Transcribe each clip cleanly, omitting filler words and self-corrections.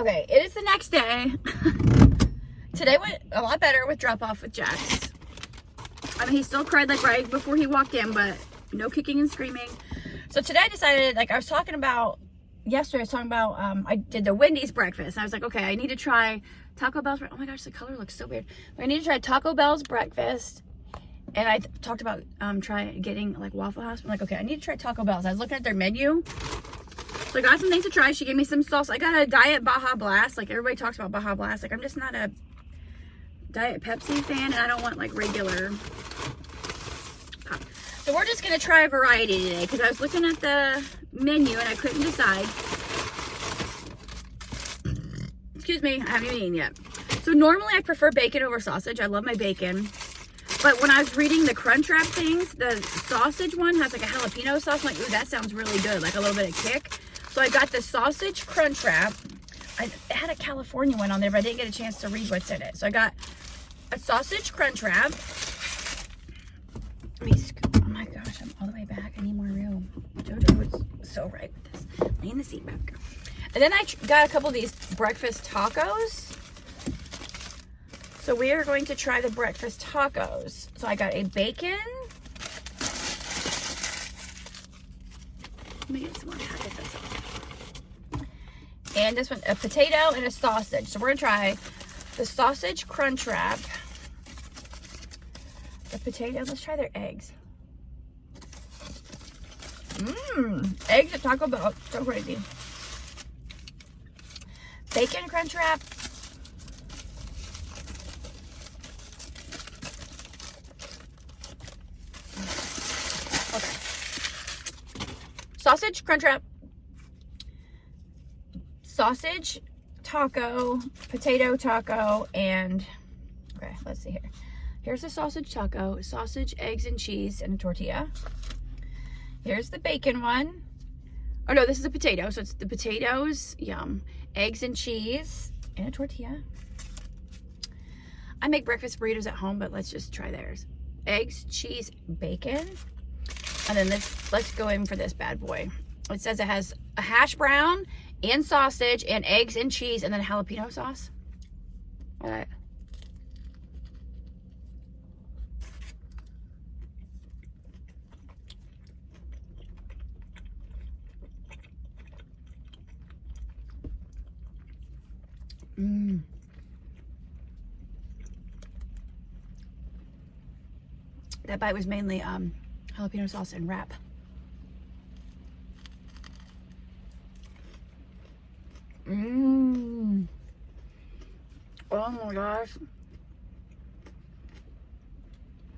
Okay, it is the next day. Today went a lot better with drop off with Jax. I mean, he still cried like right before he walked in, but no kicking and screaming. So today I decided, like I was talking about, yesterday I was talking about, I did the Wendy's breakfast. I was like, okay, I need to try Taco Bell's. Oh my gosh, the color looks so weird. I need to try Taco Bell's breakfast. And I talked about getting like Waffle House. I'm like, okay, I need to try Taco Bell's. I was looking at their menu. So I got some things to try. She gave me some sauce. I got a Diet Baja Blast. Like everybody talks about Baja Blast. Like I'm just not a Diet Pepsi fan, and I don't want like regular pop. So we're just gonna try a variety today because I was looking at the menu and I couldn't decide. Excuse me, I haven't even eaten yet. So normally I prefer bacon over sausage. I love my bacon. But when I was reading the CRUNCHWRAP things, the sausage one has like a jalapeno sauce. I'm like, ooh, that sounds really good. Like a little bit of kick. So I got the sausage CRUNCHWRAP. It had a California one on there, but I didn't get a chance to read what's in it. So I got a sausage CRUNCHWRAP. Let me scoop. Oh my gosh, I'm all the way back. I need more room. JoJo was so right with this. Lay in the seat back. And then I got a couple of these breakfast tacos. So we are going to try the breakfast tacos. So I got a bacon. Let me get some more packets. And this one, a potato and a sausage. So we're gonna try the sausage CRUNCHWRAP. The potato, let's try their eggs. Eggs at Taco Bell, so crazy. Bacon CRUNCHWRAP. Okay. Sausage CRUNCHWRAP. Sausage taco, potato taco, and okay, let's see here. Here's a sausage taco, sausage, eggs, and cheese, and a tortilla. Here's the bacon one. Oh no, this is a potato, so it's the potatoes, yum, eggs and cheese, and a tortilla. I make breakfast burritos at home, but let's just try theirs. Eggs, cheese, bacon, and then let's go in for this bad boy. It says it has a hash brown and sausage and eggs and cheese and then jalapeno sauce. All right. That bite was mainly jalapeno sauce and wrap. Oh my gosh.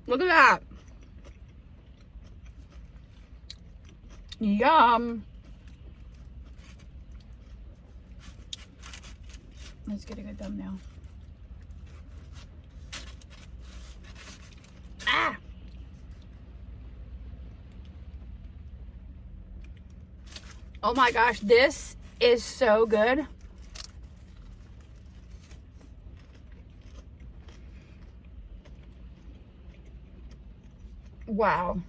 Look at that. Yum. Let's get a good thumbnail. Ah! Oh my gosh, this is so good. Wow.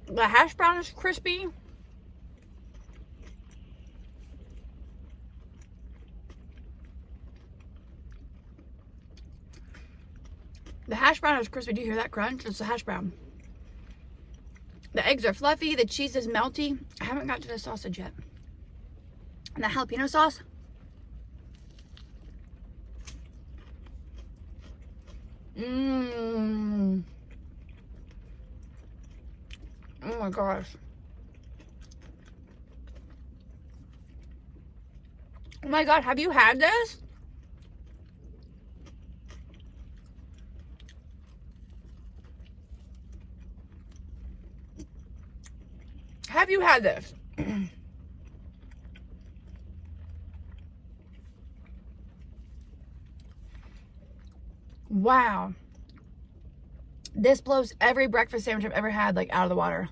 The hash brown is crispy. The hash brown is crispy. Do you hear that crunch? It's the hash brown. The eggs are fluffy. The cheese is melty. I haven't got to the sausage yet. And the jalapeno sauce. Oh my gosh. Oh my god, have you had this? Have you had this? Wow. This blows every breakfast sandwich I've ever had, like, out of the water.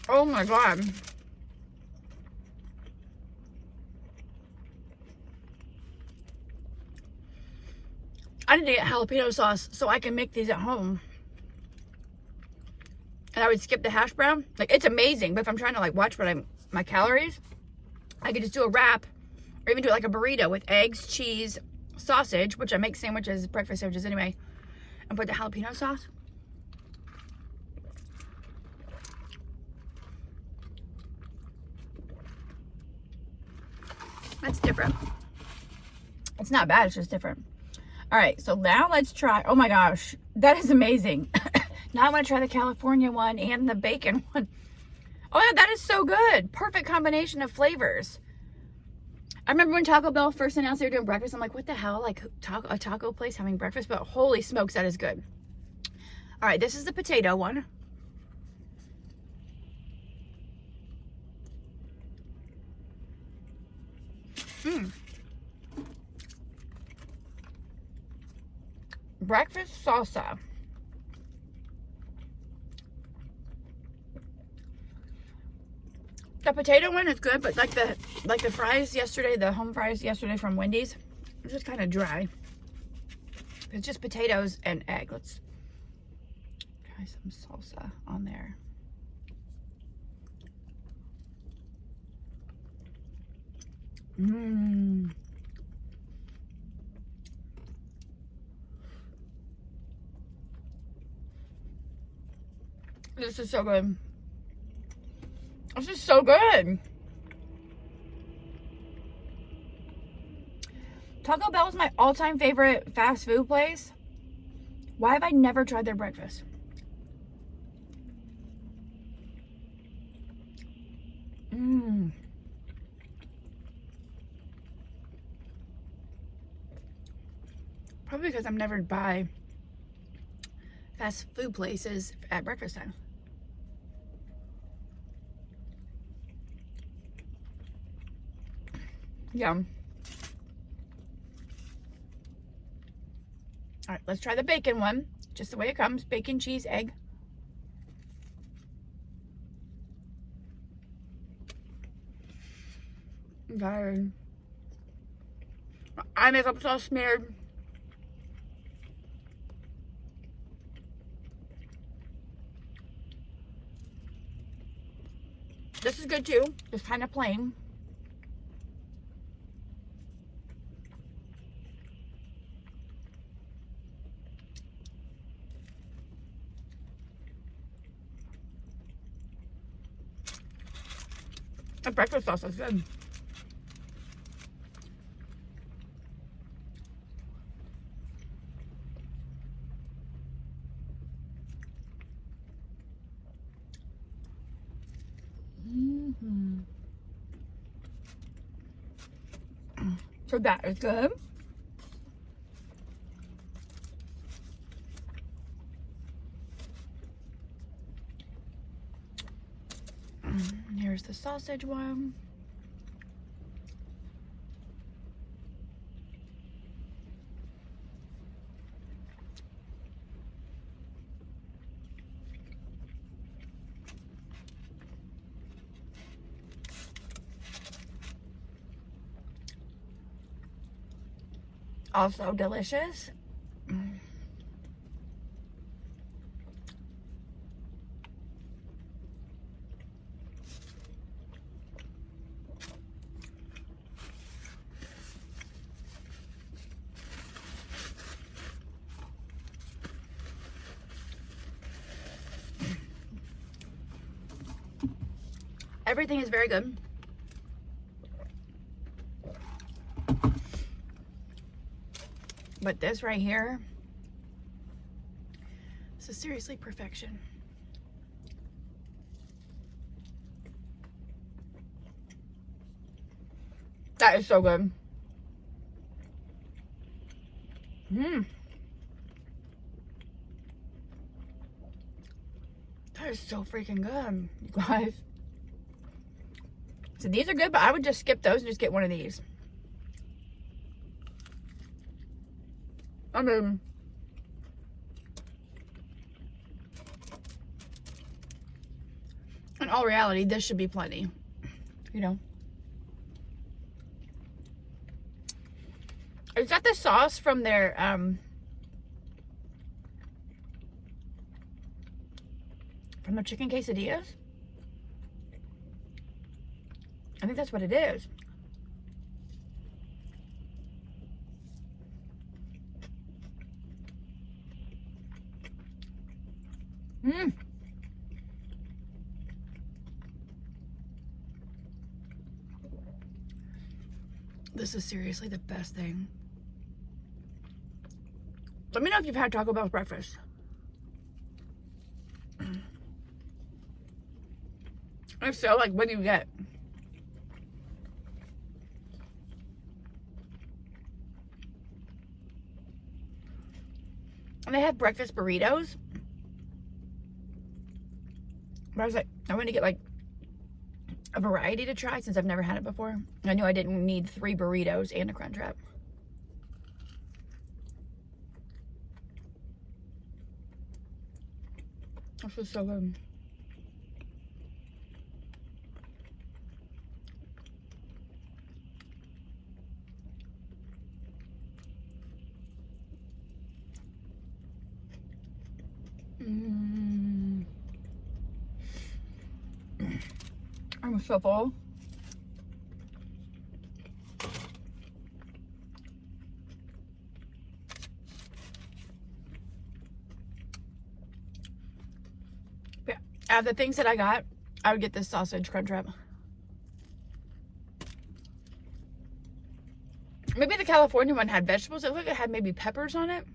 Oh my god. I need to get jalapeno sauce so I can make these at home. and I would skip the hash brown. Like, it's amazing, but if I'm trying to like watch my calories, I could just do a wrap, or even do like a burrito with eggs, cheese, sausage, which I make sandwiches, breakfast sandwiches anyway, and put the jalapeno sauce. That's different. It's not bad, it's just different. All right, so now let's try, oh my gosh, that is amazing. Now I want to try the California one and the bacon one. Oh yeah, that is so good. Perfect combination of flavors. I remember when Taco Bell first announced they were doing breakfast, I'm like, what the hell? Like a taco place having breakfast? But holy smokes, that is good. All right, this is the potato one. Breakfast salsa. The potato one is good, but like the fries yesterday, the home fries yesterday from Wendy's, they're just kind of dry. It's just potatoes and egg. Let's try some salsa on there. This is so good. This is so good. Taco Bell is my all-time favorite fast food place. Why have I never tried their breakfast? Probably because I'm never by fast food places at breakfast time. Yum. All right, let's try the bacon one. Just the way it comes. Bacon, cheese, egg. God. Eye makeup's all smeared. This is good too. Just kind of plain. The breakfast sauce is good. So that is good. Here's the sausage one. Also delicious. Everything is very good. But this right here, this is seriously perfection. That is so good. That is so freaking good, you guys. So these are good, but I would just skip those and just get one of these. I mean, in all reality, this should be plenty, you know. Is that the sauce from their From the chicken quesadillas? I think that's what it is. Mmm. This is seriously the best thing. Let me know if you've had Taco Bell breakfast. If so, like, what do you get? And they have breakfast burritos. But I was like, I want to get like a variety to try since I've never had it before. I knew I didn't need 3 burritos and a CRUNCHWRAP. This is so good. I'm so full. Yeah, out of the things that I got, I would get this sausage CRUNCHWRAP. Maybe the California one had vegetables. It looked like it had maybe peppers on it.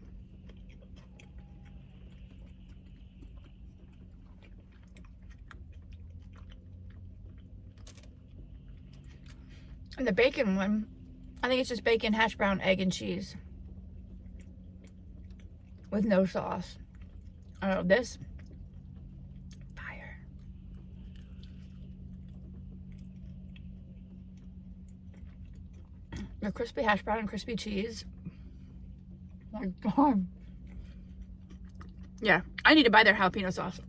And the bacon one, I think it's just bacon, hash brown, egg, and cheese. With no sauce. I don't know, this, fire. The crispy hash brown and crispy cheese. Oh my God. Yeah, I need to buy their jalapeno sauce.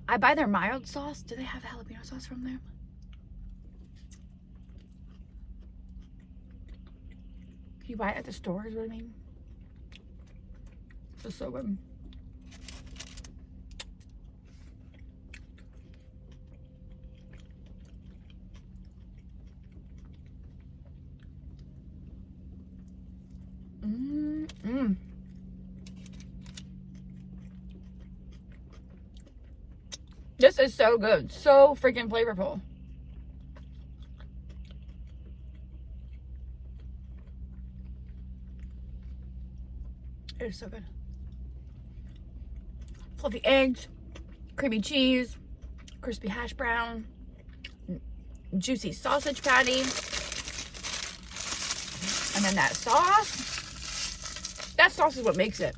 I buy their mild sauce. Do they have jalapeno sauce from there? Can you buy it at the store is what I mean? This is so good. This is so good. So freaking flavorful. It is so good. Fluffy eggs, creamy cheese, crispy hash brown, juicy sausage patty, and then that sauce. That sauce is what makes it.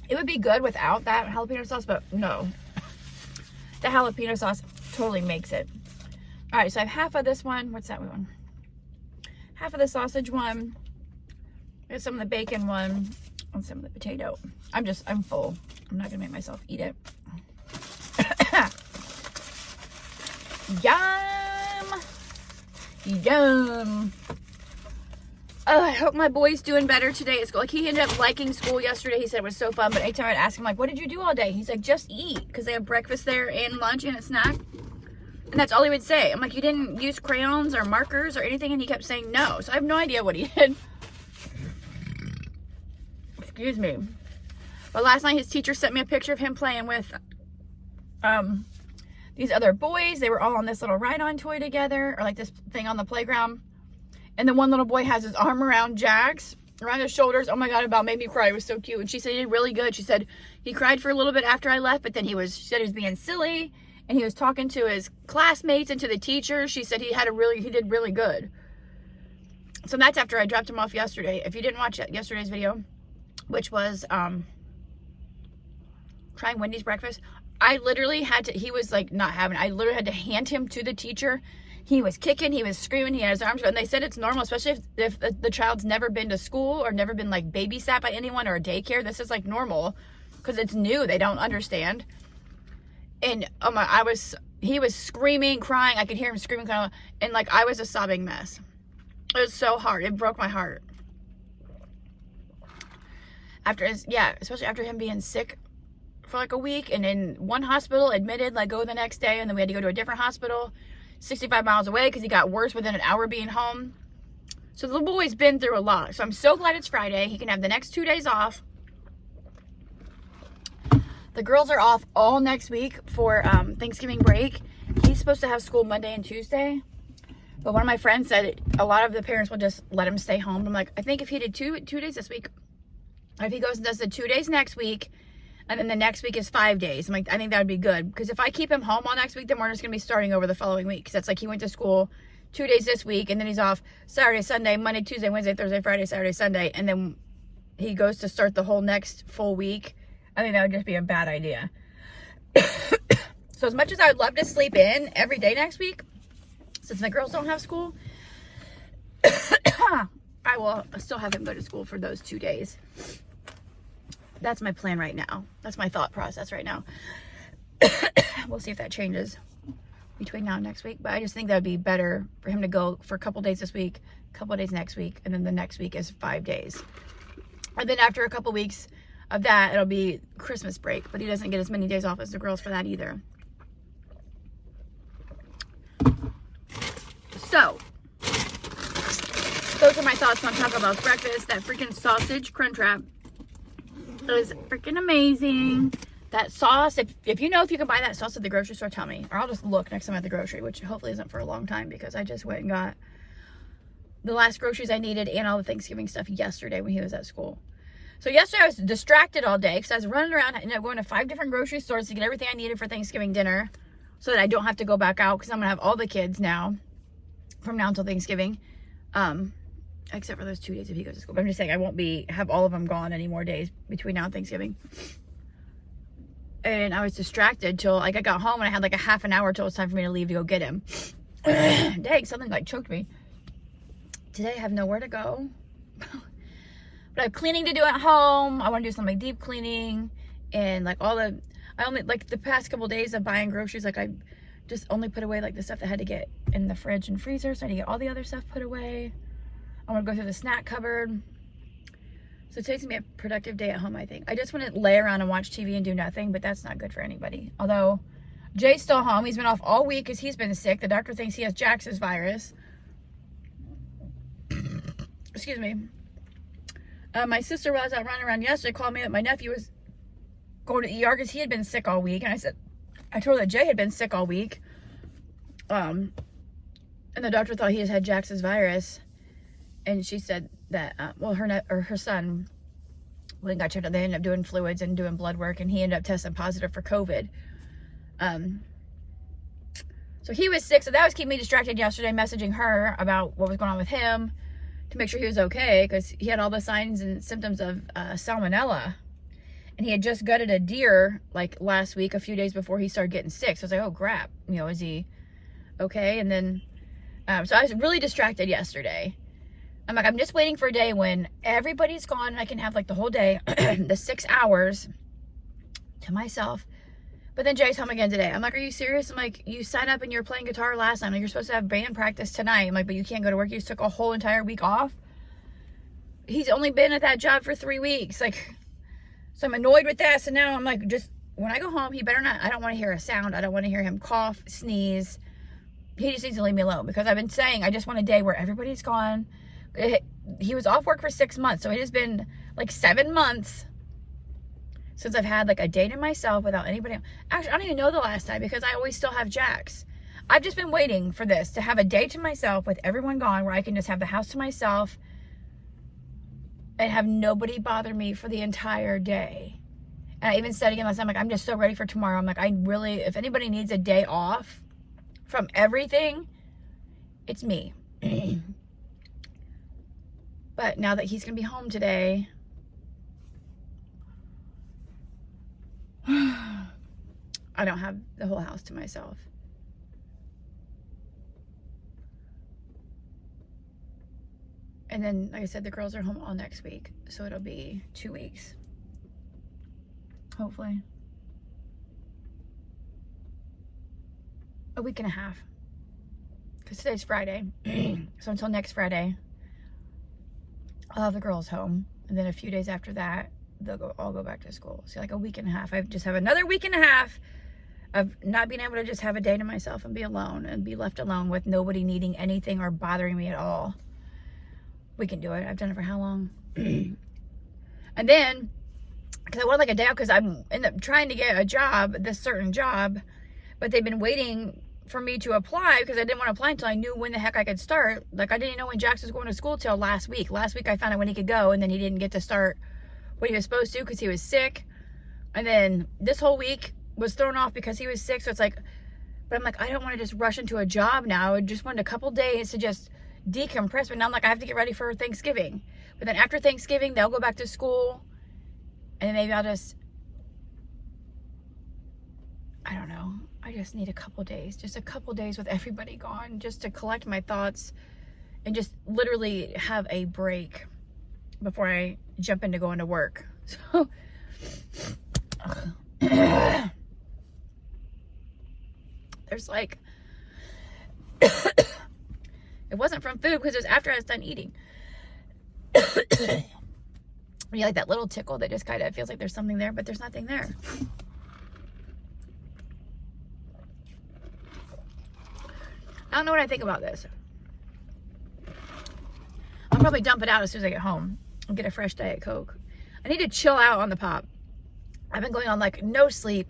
It would be good without that jalapeno sauce, but no. The jalapeno sauce totally makes it. All right, so I have half of this one. What's that one? Half of the sausage one. There's some of the bacon one and some of the potato. I'm full. I'm not gonna make myself eat it. Yum! Yum! Oh, I hope my boy's doing better today at school. Like, he ended up liking school yesterday. He said it was so fun. But anytime I'd ask him, like, what did you do all day? He's like, just eat. Because they have breakfast there and lunch and a snack. And that's all he would say. I'm like, you didn't use crayons or markers or anything? And he kept saying no. So I have no idea what he did. Excuse me. But last night, his teacher sent me a picture of him playing with these other boys. They were all on this little ride-on toy together. Or like this thing on the playground. And then one little boy has his arm around Jack's, around his shoulders. Oh my God, it about made me cry. It was so cute. And she said he did really good. She said he cried for a little bit after I left, but then she said he was being silly. And he was talking to his classmates and to the teacher. She said he did really good. So that's after I dropped him off yesterday. If you didn't watch yesterday's video, which was trying Wendy's breakfast, I literally had to, he was like not having it. I literally had to hand him to the teacher. He was kicking, he was screaming, he had his arms, and they said it's normal, especially if the child's never been to school or never been like babysat by anyone or a daycare. This is like normal because it's new. They don't understand. And oh my, he was screaming, crying. I could hear him screaming, and like I was a sobbing mess. It was so hard. It broke my heart. especially after him being sick for like a week and in one hospital, admitted, like go the next day, and then we had to go to a different hospital 65 miles away because he got worse within an hour being home. So the little boy's been through a lot. So I'm so glad it's Friday. He can have the next 2 days off. The girls are off all next week for Thanksgiving break. He's supposed to have school Monday and Tuesday. But one of my friends said a lot of the parents will just let him stay home. I'm like, I think if he did two days this week, if he goes and does the 2 days next week, and then the next week is 5 days, I'm like, I think that would be good. Because if I keep him home all next week, then we're just going to be starting over the following week. Because that's like he went to school 2 days this week, and then he's off Saturday, Sunday, Monday, Tuesday, Wednesday, Thursday, Friday, Saturday, Sunday, and then he goes to start the whole next full week. I think that would just be a bad idea. So as much as I would love to sleep in every day next week, since my girls don't have school, I will still have him go to school for those 2 days. That's my plan right now. That's my thought process right now. We'll see if that changes between now and next week. But I just think that would be better for him to go for a couple days this week, a couple days next week, and then the next week is 5 days. And then after a couple weeks of that, it'll be Christmas break. But he doesn't get as many days off as the girls for that either. So, those are my thoughts on Taco Bell's breakfast. That freaking sausage CRUNCHWRAP is freaking amazing. That sauce, if you know if you can buy that sauce at the grocery store, tell me. Or I'll just look next time at the grocery, which hopefully isn't for a long time because I just went and got the last groceries I needed and all the Thanksgiving stuff yesterday when he was at school. So yesterday I was distracted all day because I was running around and going to 5 different grocery stores to get everything I needed for Thanksgiving dinner so that I don't have to go back out because I'm going to have all the kids now from now until Thanksgiving. Except for those 2 days if he goes to school. But I'm just saying I won't have all of them gone any more days between now and Thanksgiving. And I was distracted till like I got home and I had like a half an hour till it was time for me to leave to go get him. Dang, something like choked me. Today I have nowhere to go. But I have cleaning to do at home. I want to do some like deep cleaning and like I only like the past couple days of buying groceries, like I just only put away like the stuff that had to get in the fridge and freezer, so I had to get all the other stuff put away. I want to go through the snack cupboard. So today's gonna be a productive day at home, I think. I just want to lay around and watch TV and do nothing, but that's not good for anybody. Although Jay's still home. He's been off all week because he's been sick. The doctor thinks he has Jax's virus. Excuse me. My sister was out running around yesterday, called me that my nephew was going to ER because he had been sick all week. And I told her that Jay had been sick all week. And the doctor thought he had Jax's virus. And she said that, her son, when he got checked out, they ended up doing fluids and doing blood work, and he ended up testing positive for COVID. So he was sick, so that was keeping me distracted yesterday, messaging her about what was going on with him to make sure he was okay, because he had all the signs and symptoms of salmonella. And he had just gutted a deer, like, last week, a few days before he started getting sick. So I was like, oh, crap. Is he okay? And then, so I was really distracted yesterday. I'm like, I'm just waiting for a day when everybody's gone and I can have like the whole day, the 6 hours to myself. But then Jay's home again today. I'm like, are you serious? I'm like, you signed up and you were playing guitar last night. Like, you're supposed to have band practice tonight. I'm like, but you can't go to work. You just took a whole entire week off. He's only been at that job for 3 weeks. Like, so I'm annoyed with that. So now I'm like, just when I go home, he better not, I don't want to hear a sound. I don't want to hear him cough, sneeze. He just needs to leave me alone, because I've been saying I just want a day where everybody's gone. He was off work for 6 months, so it has been like 7 months since I've had like a day to myself without anybody. Actually, I don't even know the last time, because I always still have Jax. I've just been waiting for this, to have a day to myself with everyone gone, where I can just have the house to myself and have nobody bother me for the entire day. And I even said again last time, like, I'm just so ready for tomorrow. I'm like, I really, if anybody needs a day off from everything, it's me. But now that he's going to be home today, I don't have the whole house to myself. And then, like I said, the girls are home all next week. So it'll be 2 weeks. Hopefully. A week and a half. Because today's Friday. So until next Friday, I'll have the girls home. And then a few days after that, they'll all go back to school. So like a week and a half. I just have another week and a half of not being able to just have a day to myself and be alone and be left alone with nobody needing anything or bothering me at all. We can do it. I've done it for how long? And then, because I wanted like a day out, because I'm trying to get a job, this certain job, but they've been waiting for me to apply because I didn't want to apply until I knew when the heck I could start. Like, I didn't know when Jax was going to school till last week. Last week I found out when he could go, and then he didn't get to start what he was supposed to because he was sick. And then this whole week was thrown off because he was sick. So it's like, but I'm like, I don't want to just rush into a job now. I just wanted a couple days to just decompress. But now I'm like, I have to get ready for Thanksgiving. But then after Thanksgiving, they'll go back to school. And then maybe I'll just, I don't know. I just need a couple days. Just a couple days with everybody gone. Just to collect my thoughts. And just literally have a break before I jump into going to work. So, there's like, it wasn't from food because it was after I was done eating. You like that little tickle that just kind of feels like there's something there, but there's nothing there. I don't know what I think about this. I'll probably dump it out as soon as I get home and get a fresh Diet Coke. I need to chill out on the pop. I've been going on like no sleep,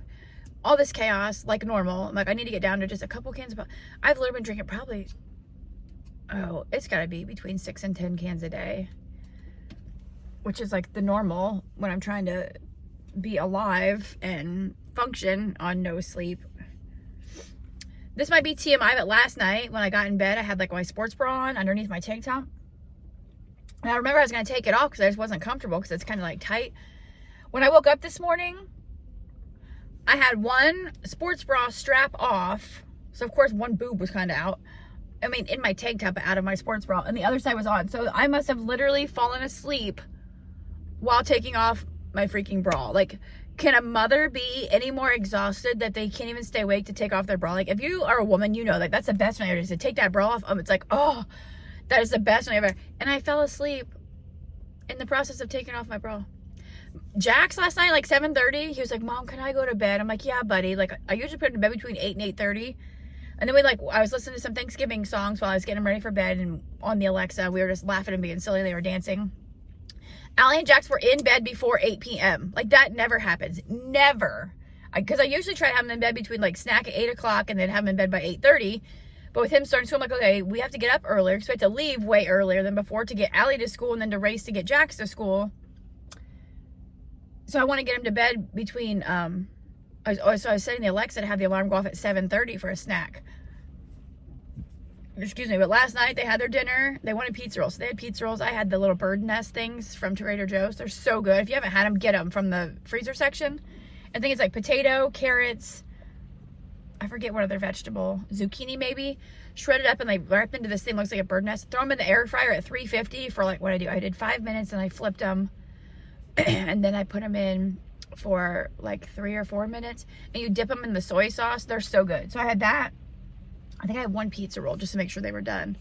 all this chaos, like normal. I'm like, I need to get down to just a couple cans of pop. I've literally been drinking probably, it's gotta be between 6 and 10 cans a day, which is like the normal when I'm trying to be alive and function on no sleep. This might be TMI, but last night when I got in bed, I had like my sports bra on underneath my tank top. And I remember I was going to take it off because I just wasn't comfortable because it's kind of like tight. When I woke up this morning, I had one sports bra strap off. So of course one boob was kind of out. I mean, in my tank top, out of my sports bra. And the other side was on. So I must have literally fallen asleep while taking off my freaking bra. Like, can a mother be any more exhausted that they can't even stay awake to take off their bra? Like, if you are a woman, you know, like, that's the best feeling ever, is to take that bra off. It's like, oh, that is the best feeling ever. And I fell asleep in the process of taking off my bra. Jax last night, like 7:30, he was like, Mom, can I go to bed? I'm like, yeah, buddy. Like, I usually put him to bed between 8 and 8:30. And then I was listening to some Thanksgiving songs while I was getting him ready for bed, and on the Alexa, we were just laughing and being silly. They were dancing. Allie and Jax were in bed before 8 p.m. Like, that never happens. Never. Because I usually try to have them in bed between, like, snack at 8 o'clock and then have them in bed by 8:30. But with him starting school, I'm like, okay, we have to get up earlier because we have to leave way earlier than before to get Allie to school and then to race to get Jax to school. So I want to get him to bed between, so I was setting the Alexa to have the alarm go off at 7:30 for a snack. Excuse me, but last night they had their dinner. They wanted pizza rolls. So they had pizza rolls. I had the little bird nest things from Trader Joe's. They're so good. If you haven't had them, get them from the freezer section. I think it's like potato, carrots, I forget what other vegetable, zucchini maybe, shredded up and like wrapped into this thing, looks like a bird nest. Throw them in the air fryer at 350 for like, what I do, I did 5 minutes and I flipped them. And then I put them in for like 3 or 4 minutes. And you dip them in the soy sauce. They're so good. So I had that. I think I had one pizza roll just to make sure they were done.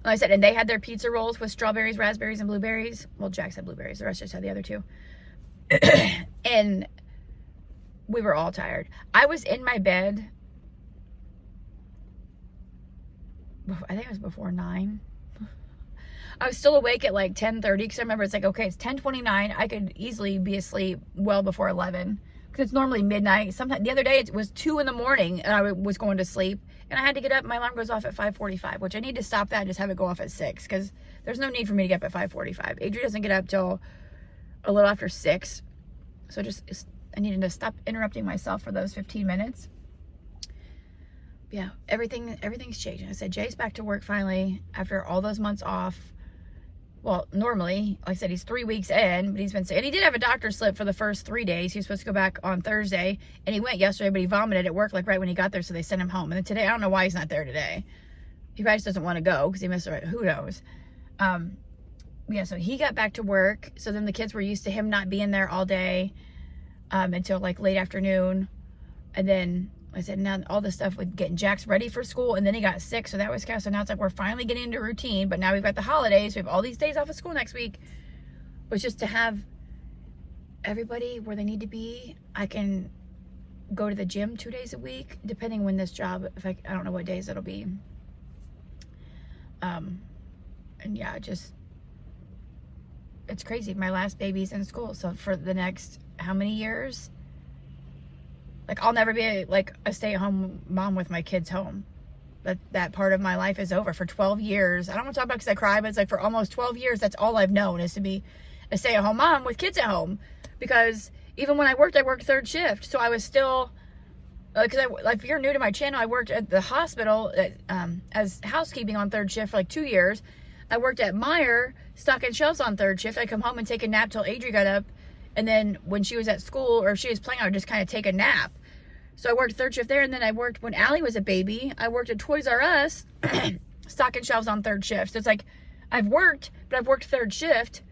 Like I said, and they had their pizza rolls with strawberries, raspberries, and blueberries. Well, Jax had blueberries. The rest just had the other two. And we were all tired. I was in my bed, I think it was before 9. I was still awake at like 10:30 because I remember it's like, okay, it's 10:29. I could easily be asleep well before 11 because it's normally midnight. Sometimes the other day it was 2 in the morning and I was going to sleep and I had to get up. My alarm goes off at 5:45, which I need to stop that and just have it go off at 6 because there's no need for me to get up at 5:45. Adria doesn't get up till a little after 6. So I needed to stop interrupting myself for those 15 minutes. Yeah, everything's changing. I said, Jay's back to work finally after all those months off. Well, normally, like I said, he's 3 weeks in, but he's been sick. And he did have a doctor's slip for the first 3 days. He was supposed to go back on Thursday, and he went yesterday, but he vomited at work like right when he got there, so they sent him home. And then today, I don't know why he's not there today. He probably just doesn't want to go because he missed it. Who knows? Yeah, so he got back to work. So then the kids were used to him not being there all day until like late afternoon. And then I said, now all this stuff with getting Jax ready for school, and then he got sick, so that was chaos. So now it's like we're finally getting into routine, but now we've got the holidays. We have all these days off of school next week. But just to have everybody where they need to be. I can go to the gym 2 days a week, depending when this job, if I don't know what days it'll be. And yeah, just, it's crazy. My last baby's in school, so for the next how many years? Like, I'll never be like a stay-at-home mom with my kids home. That part of my life is over. For 12 years, I don't want to talk about because I cry, but it's like for almost 12 years, that's all I've known, is to be a stay-at-home mom with kids at home. Because even when I worked third shift, so I was still, because like, if you're new to my channel, I worked at the hospital as housekeeping on third shift for like 2 years. I worked at Meijer stocking shelves on third shift. I'd come home and take a nap till Adri got up, and then when she was at school or if she was playing, I would just kind of take a nap. So I worked third shift there, and then I worked when Allie was a baby. I worked at Toys R Us stocking shelves on third shift. So it's like I've worked, but I've worked third shift.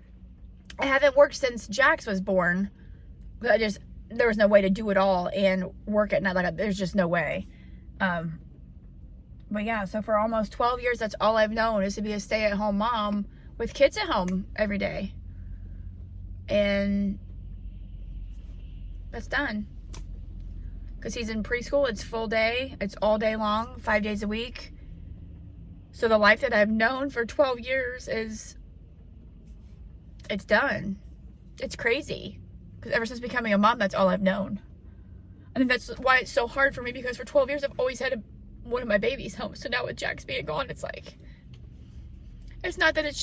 I haven't worked since Jax was born. There was no way to do it all and work at night. Like, there's just no way. But yeah, so for almost 12 years, that's all I've known, is to be a stay-at-home mom with kids at home every day. And that's done. Because he's in preschool, it's full day. It's all day long, 5 days a week. So the life that I've known for 12 years it's done. It's crazy. Because ever since becoming a mom, that's all I've known. I think that's why it's so hard for me, because for 12 years, I've always had one of my babies home. So now with Jax being gone, it's like, it's not that it's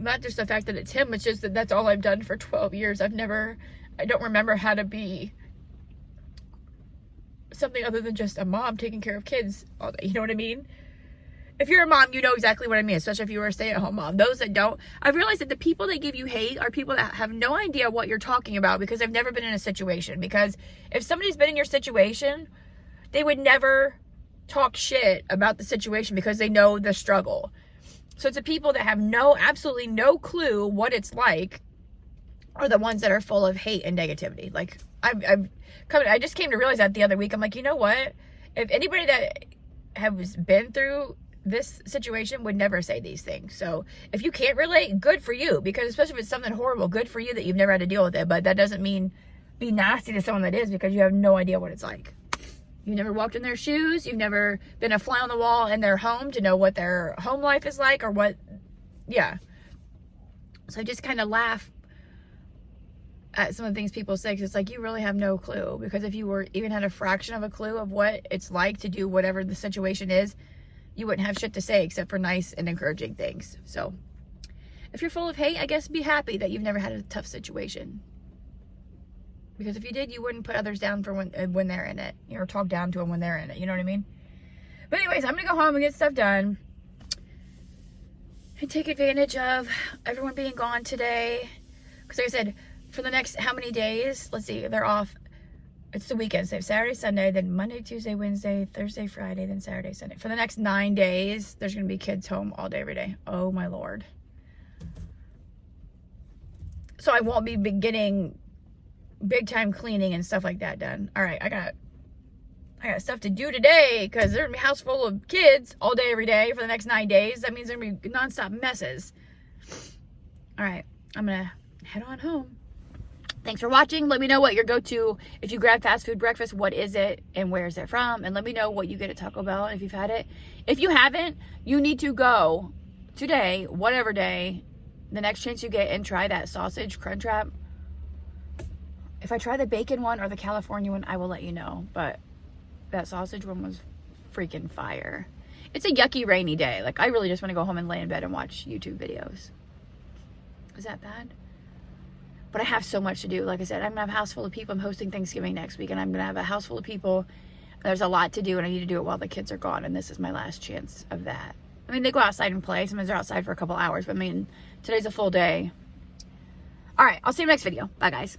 not just the fact that it's him. It's just that that's all I've done for 12 years. I don't remember how to be something other than just a mom taking care of kids all day. You know what I mean? If you're a mom, you know exactly what I mean, especially if you were a stay-at-home mom. Those that don't, I've realized that the people that give you hate are people that have no idea what you're talking about, because they've never been in a situation. Because if somebody's been in your situation, they would never talk shit about the situation because they know the struggle. So it's the people that have absolutely no clue what it's like are the ones that are full of hate and negativity. Like, I just came to realize that the other week. I'm like, you know what? If anybody that has been through this situation would never say these things. So if you can't relate, good for you. Because especially if it's something horrible, good for you that you've never had to deal with it. But that doesn't mean be nasty to someone that is, because you have no idea what it's like. You've never walked in their shoes. You've never been a fly on the wall in their home to know what their home life is like, or what, yeah. So I just kind of laugh at some of the things people say, because it's like, you really have no clue. Because if you even had a fraction of a clue of what it's like to do whatever the situation is, you wouldn't have shit to say except for nice and encouraging things. So if you're full of hate, I guess be happy that you've never had a tough situation. Because if you did, you wouldn't put others down for when they're in it, or talk down to them when they're in it. You know what I mean? But anyways, I'm gonna go home and get stuff done and take advantage of everyone being gone today. Because like I said, for the next how many days? Let's see, they're off. It's the weekend. So Saturday, Sunday, then Monday, Tuesday, Wednesday, Thursday, Friday, then Saturday, Sunday. For the next 9 days, there's going to be kids home all day, every day. Oh, my Lord. So I won't be getting big-time cleaning and stuff like that done. All right, I got stuff to do today, because there's going to be a house full of kids all day, every day for the next 9 days. That means there's going to be nonstop messes. All right, I'm going to head on home. Thanks for watching. Let me know what your go-to, if you grab fast food breakfast, what is it and where is it from? And let me know what you get at Taco Bell if you've had it. If you haven't, you need to go today, whatever day, the next chance you get, and try that sausage CRUNCHWRAP. If I try the bacon one or the California one, I will let you know. But that sausage one was freaking fire. It's a yucky rainy day. Like, I really just want to go home and lay in bed and watch YouTube videos. Is that bad? But I have so much to do. Like I said, I'm going to have a house full of people. I'm hosting Thanksgiving next week, and I'm going to have a house full of people. There's a lot to do, and I need to do it while the kids are gone, and this is my last chance of that. I mean, they go outside and play. Sometimes they're outside for a couple hours, but I mean, today's a full day. All right, I'll see you in the next video. Bye, guys.